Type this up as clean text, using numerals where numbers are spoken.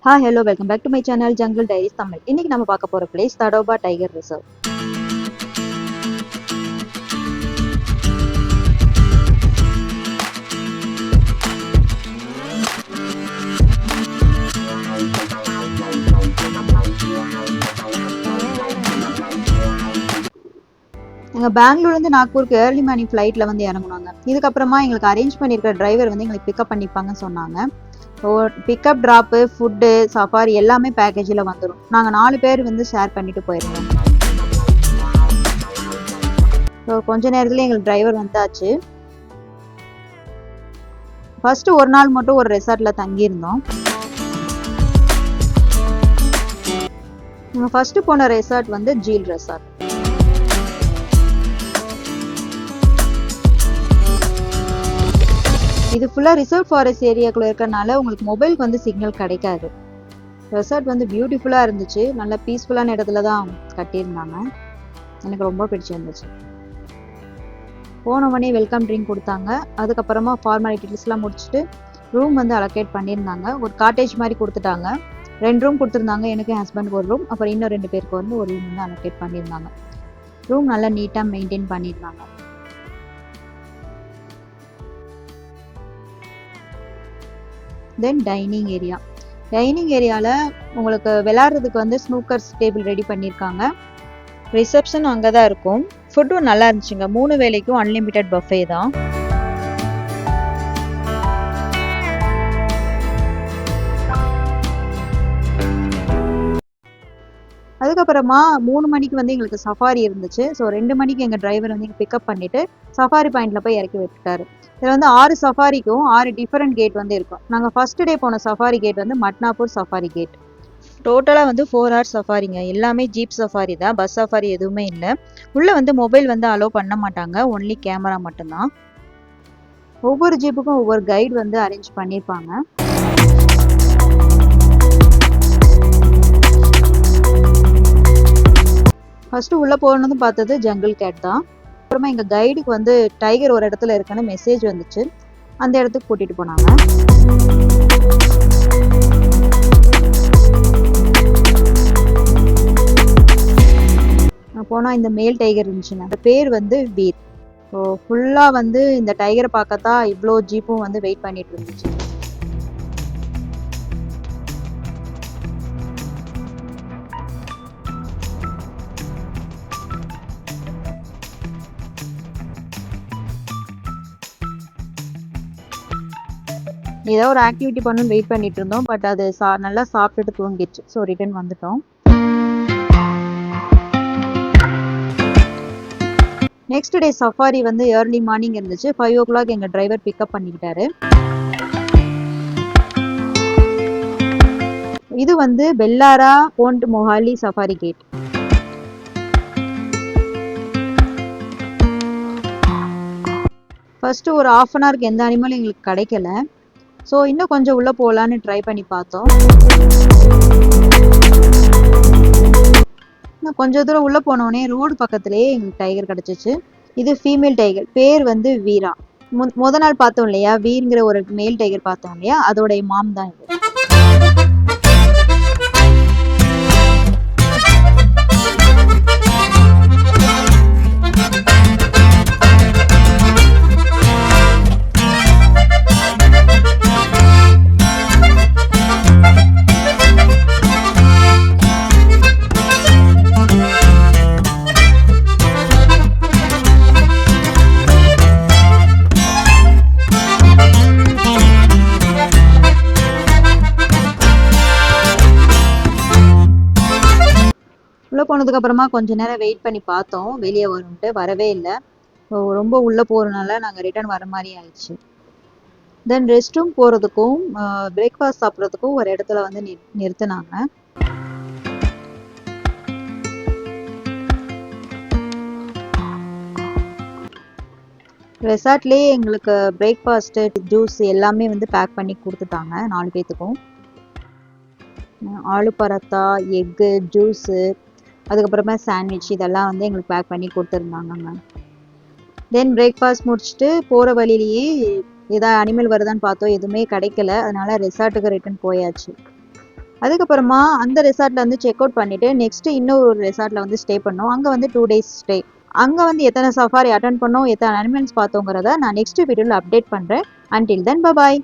Hi, hello, welcome back to my channel Jungle Diaries Tamil. இன்னைக்கு நம்ம பார்க்க போற place Tadoba Tiger Reserve. எங்க பெங்களூர்ல இருந்து நாக்பூருக்கு ஏர்லி மார்னிங் ஃப்ளைட்ல வந்து இறங்குனாங்க. இதுக்கப்புறமா எங்களுக்கு அரேஞ்ச் பண்ணியிருக்கிற டிரைவர் வந்து எங்களுக்கு பிக்கப் பண்ணிப்பாங்கன்னு சொன்னாங்க. So pickup drop food safari எல்லாமே பேக்கேஜில் வந்துடும். நாங்கள் 4 பேர் வந்து ஷேர் பண்ணிட்டு போயிருந்தோம். ஸோ கொஞ்ச நேரத்துல எங்களுக்கு டிரைவர் வந்தாச்சு. ஃபர்ஸ்ட் ஒரு நாள் மட்டும் ஒரு ரெசார்ட்ல தங்கியிருந்தோம். நாங்கள் ஃபர்ஸ்ட் போன ரெசார்ட் வந்து ஜீல் ரெசார்ட். இது ஃபுல்லாக ரிசர்வ் ஃபாரஸ்ட் ஏரியாக்குள்ள இருக்கிறனால உங்களுக்கு மொபைலுக்கு வந்து சிக்னல் கிடைக்காது. ரெசார்ட் வந்து பியூட்டிஃபுல்லாக இருந்துச்சு. நல்ல பீஸ்ஃபுல்லான இடத்துல தான் கட்டியிருந்தாங்க. எனக்கு ரொம்ப பிடிச்சிருந்துச்சு. போனவொடனே வெல்கம் ட்ரிங்க் கொடுத்தாங்க. அதுக்கப்புறமா ஃபார்மாலிட்டிஸ்லாம் முடிச்சுட்டு ரூம் வந்து அலோகேட் பண்ணியிருந்தாங்க. ஒரு காட்டேஜ் மாதிரி கொடுத்துட்டாங்க. 2 ரூம் கொடுத்துருந்தாங்க. எனக்கு என் ஹஸ்பண்டுக்கு ஒரு ரூம், அப்புறம் இன்னும் 2 பேருக்கு வந்து ஒரு ரூம் வந்து அலோகேட் பண்ணியிருந்தாங்க. ரூம் நல்லா நீட்டாக மெயின்டைன் பண்ணியிருந்தாங்க. தென் டைனிங் ஏரியாவில் உங்களுக்கு விளையாடுறதுக்கு வந்து ஸ்னூக்கர்ஸ் டேபிள் ரெடி பண்ணியிருக்காங்க. ரிசப்ஷன் அங்கே தான் இருக்கும். ஃபுட்டும் நல்லா இருந்துச்சுங்க. 3 வேளைக்கும் அன்லிமிட்டெட் பஃபே தான். அதுக்கப்புறமா 3 மணிக்கு வந்து எங்களுக்கு சஃபாரி இருந்துச்சு. ஸோ 2 மணிக்கு எங்கள் டிரைவர் வந்து எங்கள் பிக்கப் பண்ணிட்டு சஃபாரி பாயிண்ட்ல போய் இறக்கி விட்டுட்டாரு. இதில் வந்து 6 சஃபாரிக்கும் 6 டிஃபரெண்ட் கேட் வந்து இருக்கும். நாங்கள் ஃபர்ஸ்ட் டே போன சஃபாரி கேட் வந்து மட்னாப்பூர் சஃபாரி கேட். டோட்டலாக வந்து 4 hours சஃபாரிங்க. எல்லாமே ஜீப் சஃபாரி தான், பஸ் சஃபாரி எதுவுமே இல்லை. உள்ளே வந்து மொபைல் வந்து அலோவ் பண்ண மாட்டாங்க, ஒன்லி கேமரா மட்டும்தான். ஒவ்வொரு ஜீப்புக்கும் ஒவ்வொரு கைடு வந்து அரேஞ்ச் பண்ணியிருப்பாங்க. ஃபர்ஸ்ட் உள்ளே போனதும் பார்த்தது ஜங்கிள் கேட் தான். அப்புறமா எங்கள் கைடுக்கு வந்து டைகர் ஒரு இடத்துல இருக்குன்னு மெசேஜ் வந்துச்சு. அந்த இடத்துக்கு கூட்டிகிட்டு போனாங்க. போனால் இந்த மேல் டைகர் இருந்துச்சுங்க. அந்த பேர் வந்து வீர். ஸோ ஃபுல்லாக வந்து இந்த டைகரை பார்க்கத்தான் இவ்வளோ ஜீப்பும் வந்து வெயிட் பண்ணிட்டு இருந்துச்சு. ஏதோ ஒரு ஆக்டிவிட்டி பண்ணணும்னு வெயிட் பண்ணிட்டு இருந்தோம். பட் அது நல்லா சாப்பிட்டுட்டு தூங்கிடுச்சு. ஸோ ரிட்டர்ன் வந்துட்டோம். நெக்ஸ்ட் டே சஃபாரி வந்து ஏர்லி மார்னிங் இருந்துச்சு. 5 o'clock எங்கள் டிரைவர் பிக்கப் பண்ணிக்கிட்டாரு. இது வந்து பெல்லாரா போண்ட் மொஹாலி சஃபாரி கேட். ஃபர்ஸ்ட் ஒரு 1/2 an hourக்கு எந்த அனிமலும் எங்களுக்கு கிடைக்கல. ஸோ இன்னும் கொஞ்சம் உள்ளே போகலான்னு ட்ரை பண்ணி பார்த்தோம். இன்னும் கொஞ்சம் தூரம் உள்ளே போனோடனே ரோடு பக்கத்துலேயே எங்களுக்கு டைகர் கிடச்சிச்சு. இது ஃபீமேல் டைகர். பேர் வந்து வீரா. முத நாள் பார்த்தோம் இல்லையா, வீருங்கிற ஒரு மேல் டைகர் பார்த்தோம் இல்லையா, அதோடைய மாம் தான் இது. உள்ளே போனதுக்கு அப்புறமா கொஞ்ச நேரம் வெயிட் பண்ணி பார்த்தோம் வெளியே வரும்ட்டு. வரவே இல்லை. ரொம்ப உள்ளே போகிறதுனால நாங்கள் ரிட்டர்ன் வர மாதிரி ஆயிடுச்சு. தென் ரெஸ்ட் ரூம் போகிறதுக்கும் பிரேக்ஃபாஸ்ட் சாப்பிட்றதுக்கும் ஒரு இடத்துல வந்து நிறுத்தினாங்க. ரெசார்ட்லேயே எங்களுக்கு பிரேக்ஃபாஸ்ட்டு ஜூஸ் எல்லாமே வந்து பேக் பண்ணி கொடுத்துட்டாங்க 4 பேர்த்துக்கும். ஆலு பராத்தா, எக்கு, ஜூஸு, அதுக்கப்புறமா சாண்ட்விச் இதெல்லாம் வந்து எங்களுக்கு பேக் பண்ணி கொடுத்துருந்தாங்க. தென் பிரேக்ஃபாஸ்ட் முடிச்சுட்டு போகிற வழியிலேயே ஏதாவது அனிமல் வருதான்னு பார்த்தோம். எதுவுமே கிடைக்கல. அதனால ரெசார்ட்டுக்கு ரிட்டர்ன் போயாச்சு. அதுக்கப்புறமா அந்த ரெசார்ட்ல வந்து செக் அவுட் பண்ணிட்டு நெக்ஸ்ட் இன்னொரு ரெசார்ட்ல வந்து ஸ்டே பண்ணோம். அங்க வந்து 2 days ஸ்டே. அங்க வந்து எத்தனை சஃபாரி அட்டன் பண்ணோம், எத்தனை அனிமல்ஸ் பார்த்தோங்கிறத நான் நெக்ஸ்ட் வீடியோல அப்டேட் பண்றேன். Until then bye bye.